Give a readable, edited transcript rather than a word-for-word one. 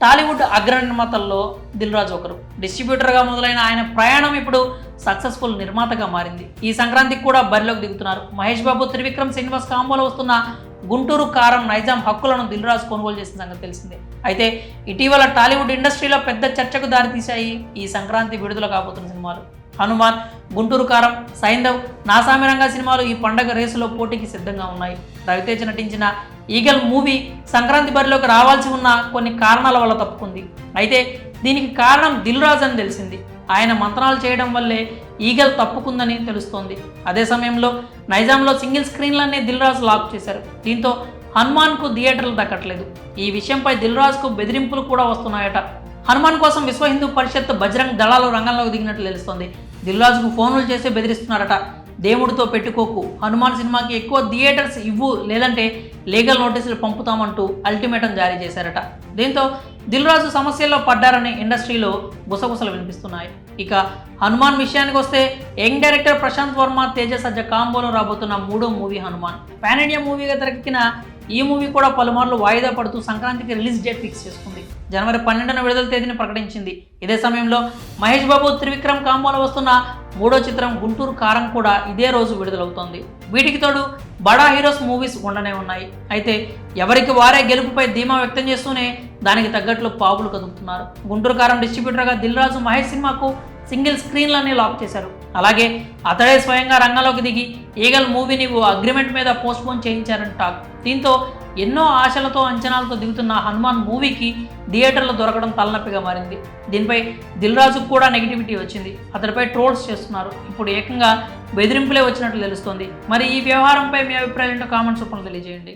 టాలీవుడ్ అగ్ర నిర్మాతల్లో దిల్ రాజు ఒకరు. డిస్ట్రిబ్యూటర్గా మొదలైన ఆయన ప్రయాణం ఇప్పుడు సక్సెస్ఫుల్ నిర్మాతగా మారింది. ఈ సంక్రాంతికి కూడా బరిలోకి దిగుతున్నారు. మహేష్ బాబు, త్రివిక్రమ్, శ్రీనివాస్ కాంబోలో వస్తున్న గుంటూరు కారం, నైజాం హక్కులను దిల్ రాజు కొనుగోలు చేసిన సంగతి తెలిసిందే. అయితే ఇటీవల టాలీవుడ్ ఇండస్ట్రీలో పెద్ద చర్చకు దారితీశాయి ఈ సంక్రాంతి విడుదల కాబోతున్న సినిమాలు. హనుమాన్, గుంటూరు కారం, సైంధవ్, నాసామిరంగా సినిమాలు ఈ పండగ రేసులో పోటీకి సిద్ధంగా ఉన్నాయి. రవితేజ నటించిన ఈగల్ మూవీ సంక్రాంతి బరిలోకి రావాల్సి ఉన్న కొన్ని కారణాల వల్ల తప్పుకుంది. అయితే దీనికి కారణం దిల్ రాజు అని తెలిసింది. ఆయన మంత్రాలు చేయడం వల్లే ఈగల్ తప్పుకుందని తెలుస్తోంది. అదే సమయంలో నైజాంలో సింగిల్ స్క్రీన్లన్నీ దిల్ రాజు లాక్ చేశారు. దీంతో హనుమాన్కు థియేటర్లు దక్కట్లేదు. ఈ విషయంపై దిల్ రాజుకు బెదిరింపులు కూడా వస్తున్నాయట. హనుమాన్ కోసం విశ్వ హిందూ పరిషత్, బజరంగ్ దళాలు రంగంలోకి దిగినట్లు తెలుస్తోంది. దిల్ రాజుకు ఫోన్లు చేసి బెదిరిస్తున్నారట. దేవుడితో పెట్టుకోకు, హనుమాన్ సినిమాకి ఎక్కువ థియేటర్స్ ఇవ్వు, లేదంటే లీగల్ నోటీసులు పంపుతామంటూ అల్టిమేటం జారీ చేశారట. దీంతో దిల్ రాజు సమస్యల్లో పడ్డారని ఇండస్ట్రీలో గుసగుసలు వినిపిస్తున్నాయి. ఇక హనుమాన్ విషయానికి వస్తే యంగ్ డైరెక్టర్ ప్రశాంత్ వర్మ, తేజ సజ్జ కాంబోలో రాబోతున్న మూడో మూవీ హనుమాన్. పాన్ ఇండియా మూవీగా తెరకెక్కిన ఈ మూవీ కూడా పలుమార్లు వాయిదా పడుతూ సంక్రాంతికి రిలీజ్ డేట్ ఫిక్స్ చేసుకుంది. జనవరి 12న విడుదల తేదీని ప్రకటించింది. ఇదే సమయంలో మహేష్ బాబు, త్రివిక్రమ్ కాంబోలో వస్తున్న మూడో చిత్రం గుంటూరు కారం కూడా ఇదే రోజు విడుదలవుతోంది. వీటికి తోడు బడా హీరోస్ మూవీస్ ఉండనే ఉన్నాయి. అయితే ఎవరికి వారే గెలుపుపై ధీమా వ్యక్తం చేస్తూనే దానికి తగ్గట్లు పావులు కదుపుతున్నారు. గుంటూరు కారం డిస్ట్రిబ్యూటర్గా దిల్ రాజు మహేష్ సినిమాకు సింగిల్ స్క్రీన్లన్నీ లాక్ చేశారు. అలాగే అతడే స్వయంగా రంగంలోకి దిగి ఈగల్ మూవీని అగ్రిమెంట్ మీద పోస్ట్పోన్ చేయించారని టాక్. దీంతో ఎన్నో ఆశలతో, అంచనాలతో దిగుతున్న హనుమాన్ మూవీకి థియేటర్లు దొరకడం తలనొప్పిగా మారింది. దీనిపై దిల్ రాజుకు కూడా నెగిటివిటీ వచ్చింది. అతడిపై ట్రోల్స్ చేస్తున్నారు. ఇప్పుడు ఏకంగా బెదిరింపులే వచ్చినట్లు తెలుస్తోంది. మరి ఈ వ్యవహారంపై మీ అభిప్రాయం ఏంటో కామెంట్స్ రూపంలో తెలియజేయండి.